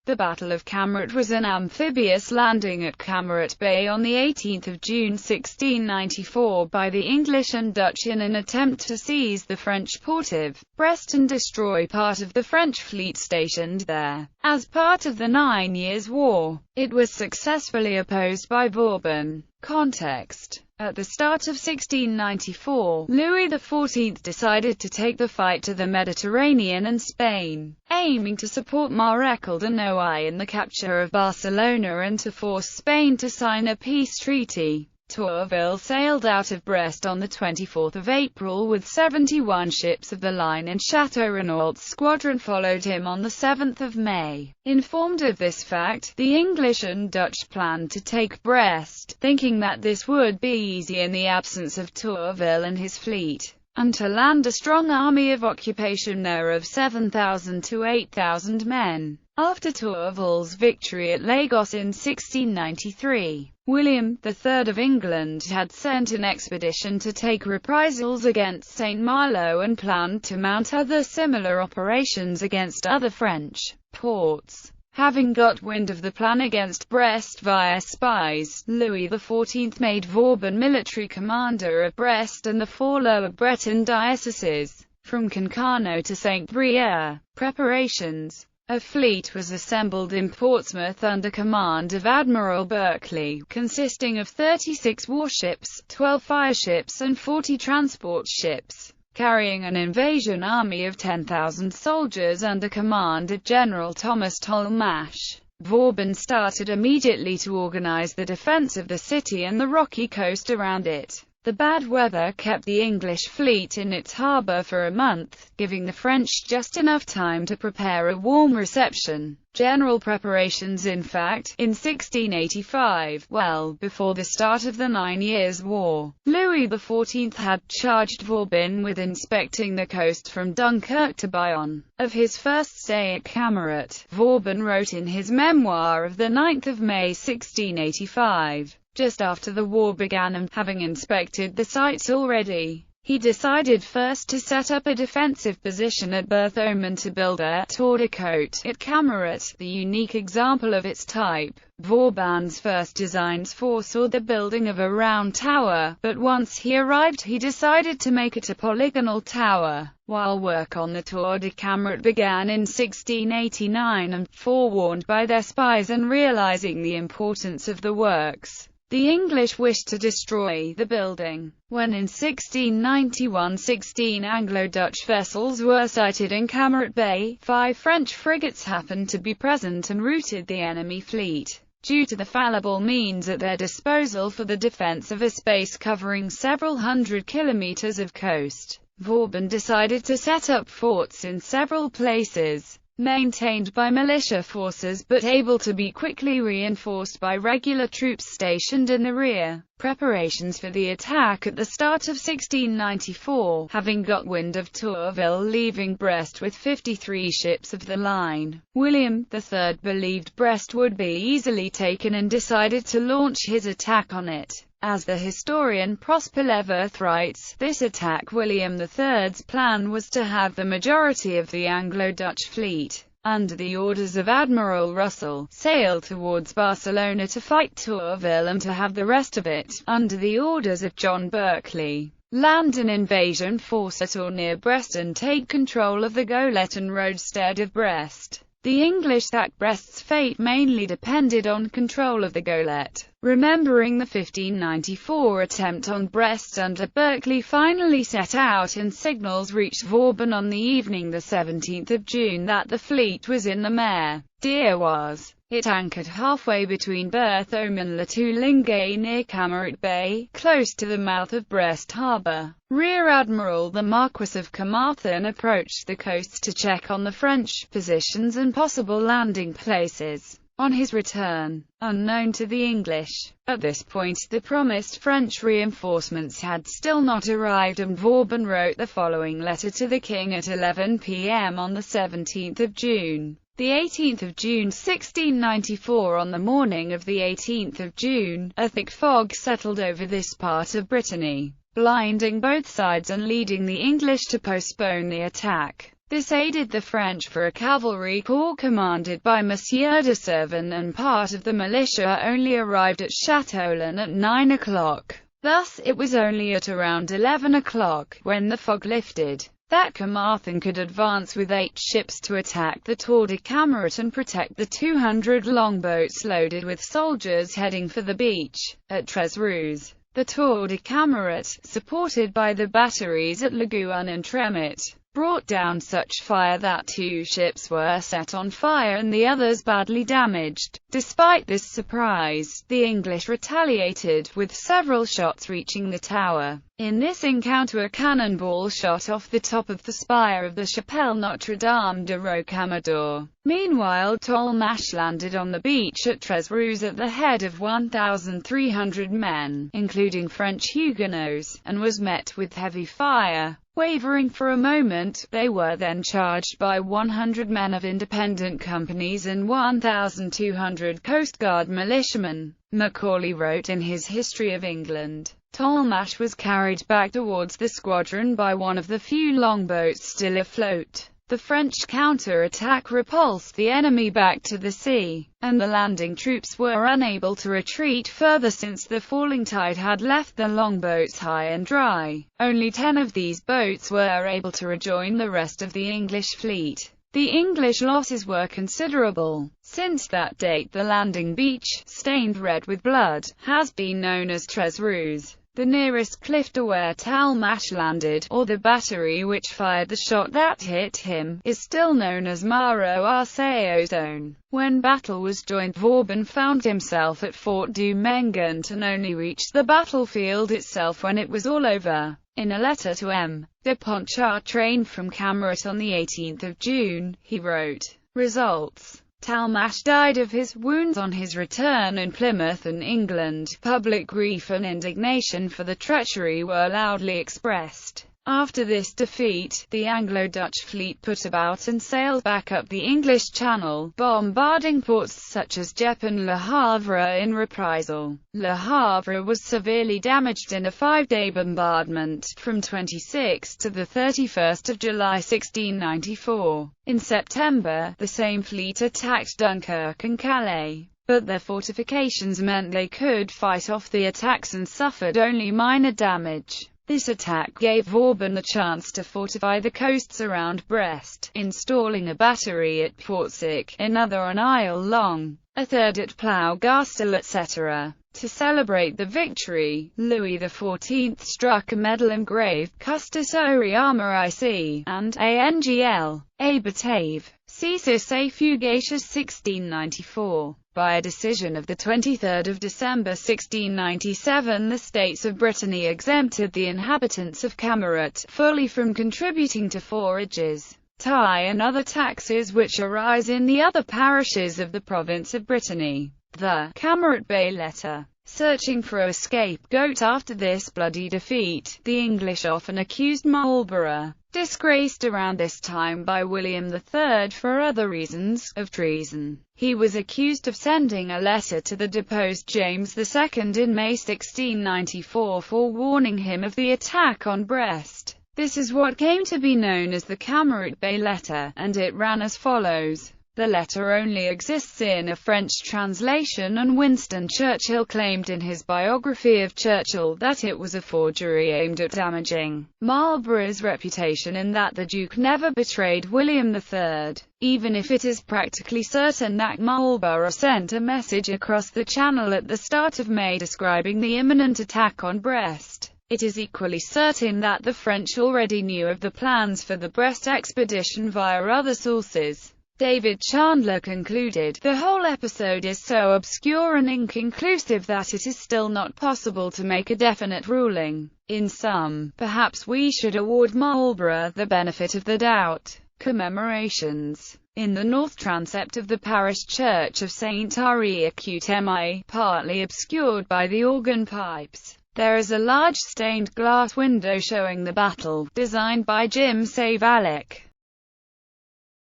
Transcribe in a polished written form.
The Battle of Camaret was an amphibious landing at Camaret Bay on 18 June 1694 by the English and Dutch in an attempt to seize the French port of Brest and destroy part of the French fleet stationed there. As part of the 9 Years' War, it was successfully opposed by Bourbon. Context: at the start of 1694, Louis XIV decided to take the fight to the Mediterranean and Spain, aiming to support Marechal de Noailles in the capture of Barcelona and to force Spain to sign a peace treaty. Tourville sailed out of Brest on 24 April with 71 ships of the line, and Chateau Renault's squadron followed him on 7 May. Informed of this fact, the English and Dutch planned to take Brest, thinking that this would be easy in the absence of Tourville and his fleet, and to land a strong army of occupation there of 7,000 to 8,000 men. After Tourville's victory at Lagos in 1693, William III of England had sent an expedition to take reprisals against St. Malo and planned to mount other similar operations against other French ports. Having got wind of the plan against Brest via spies, Louis XIV made Vauban military commander of Brest and the 4 lower Breton dioceses, from Concarneau to Saint-Brieuc. Preparations. A fleet was assembled in Portsmouth under command of Admiral Berkeley, consisting of 36 warships, 12 fireships and 40 transport ships, carrying an invasion army of 10,000 soldiers under command of General Thomas Tollemache. Vauban started immediately to organize the defense of the city and the rocky coast around it. The bad weather kept the English fleet in its harbour for a month, giving the French just enough time to prepare a warm reception. General preparations. In fact, in 1685, well before the start of the 9 Years' War, Louis XIV had charged Vauban with inspecting the coast from Dunkirk to Bayonne. Of his first stay at Camaret, Vauban wrote in his memoir of 9 May 1685. Just after the war began and having inspected the sites already, he decided first to set up a defensive position at Berthoum and to build a tour de côte at Camaret, the unique example of its type. Vauban's first designs foresaw the building of a round tower, but once he arrived he decided to make it a polygonal tower. While work on the Tour de Camaret began in 1689 and, forewarned by their spies and realizing the importance of the works, the English wished to destroy the building. When in 1691 16 Anglo-Dutch vessels were sighted in Camaret Bay, 5 French frigates happened to be present and routed the enemy fleet. Due to the fallible means at their disposal for the defense of a space covering several hundred kilometers of coast, Vauban decided to set up forts in several places, maintained by militia forces but able to be quickly reinforced by regular troops stationed in the rear. Preparations for the attack at the start of 1694, having got wind of Tourville leaving Brest with 53 ships of the line, William III believed Brest would be easily taken and decided to launch his attack on it. As the historian Prosper Leverth writes, this attack William III's plan was to have the majority of the Anglo-Dutch fleet, under the orders of Admiral Russell, sail towards Barcelona to fight Tourville and to have the rest of it, under the orders of John Berkeley, land an invasion force at or near Brest and take control of the Golette and roadstead of Brest. The English that Brest's fate mainly depended on control of the Golette. Remembering the 1594 attempt on Brest under Berkeley finally set out and signals reached Vauban on the evening 17 June that the fleet was in the Mer d'Oise. It anchored halfway between Berthoum and La Toulingue near Camaret Bay, close to the mouth of Brest harbour. Rear Admiral the Marquis of Carmarthen approached the coasts to check on the French positions and possible landing places. On his return, unknown to the English, at this point the promised French reinforcements had still not arrived, and Vauban wrote the following letter to the king at 11 p.m. on 17 June. The 18th of June 1694. On the morning of the 18th of June, a thick fog settled over this part of Brittany, blinding both sides and leading the English to postpone the attack. This aided the French, for a cavalry corps commanded by Monsieur de Servan and part of the militia only arrived at Châteaulin at 9 o'clock. Thus, it was only at around 11 o'clock, when the fog lifted, that Carmarthen could advance with 8 ships to attack the Tour de Camaret and protect the 200 longboats loaded with soldiers heading for the beach at Tres Rouges. The Tour de Camaret, supported by the batteries at Laguane and Tremet, brought down such fire that 2 ships were set on fire and the others badly damaged. Despite this surprise, the English retaliated, with several shots reaching the tower. In this encounter, a cannonball shot off the top of the spire of the Chapelle Notre-Dame de Rocamadour. Meanwhile, Tolmache landed on the beach at Tres Rouges at the head of 1,300 men, including French Huguenots, and was met with heavy fire. Wavering for a moment, they were then charged by 100 men of independent companies and 1,200 Coast Guard militiamen. Macaulay wrote in his History of England, Tolmache was carried back towards the squadron by one of the few longboats still afloat. The French counter-attack repulsed the enemy back to the sea, and the landing troops were unable to retreat further since the falling tide had left the longboats high and dry. Only 10 of these boats were able to rejoin the rest of the English fleet. The English losses were considerable. Since that date, the landing beach, stained red with blood, has been known as Tres Rouges. The nearest cliff to where Tolmache landed, or the battery which fired the shot that hit him, is still known as Maro Arceo Zone. When battle was joined, Vauban found himself at Fort du Mengant and only reached the battlefield itself when it was all over. In a letter to M. de Pontchartrain from Camaret on the 18th of June, he wrote, Results. Tolmache died of his wounds on his return in Plymouth and England. Public grief and indignation for the treachery were loudly expressed. After this defeat, the Anglo-Dutch fleet put about and sailed back up the English Channel, bombarding ports such as Dieppe and Le Havre in reprisal. Le Havre was severely damaged in a 5-day bombardment, from 26 to the 31st of July 1694. In September, the same fleet attacked Dunkirk and Calais, but their fortifications meant they could fight off the attacks and suffered only minor damage. This attack gave Vauban the chance to fortify the coasts around Brest, installing a battery at Portsic, another on Isle Long, a third at Plougastel, etc. To celebrate the victory, Louis XIV struck a medal engraved Custos Auriamerici and Angl. A Batave. Ceasus a Fugacious 1694. By a decision of 23 December 1697, the states of Brittany exempted the inhabitants of Camaret fully from contributing to forages, tie and other taxes which arise in the other parishes of the province of Brittany. The Camaret Bay letter. Searching for a scapegoat after this bloody defeat, the English often accused Marlborough, disgraced around this time by William III for other reasons, of treason. He was accused of sending a letter to the deposed James II in May 1694 forewarning him of the attack on Brest. This is what came to be known as the Camaret Bay letter, and it ran as follows. The letter only exists in a French translation, and Winston Churchill claimed in his biography of Churchill that it was a forgery aimed at damaging Marlborough's reputation and that the Duke never betrayed William III. Even if it is practically certain that Marlborough sent a message across the Channel at the start of May describing the imminent attack on Brest, it is equally certain that the French already knew of the plans for the Brest expedition via other sources. David Chandler concluded, the whole episode is so obscure and inconclusive that it is still not possible to make a definite ruling. In sum, perhaps we should award Marlborough the benefit of the doubt. Commemorations. In the north transept of the parish church of St. Henri-Acute-Mi, partly obscured by the organ pipes, there is a large stained glass window showing the battle, designed by Jim Savalik.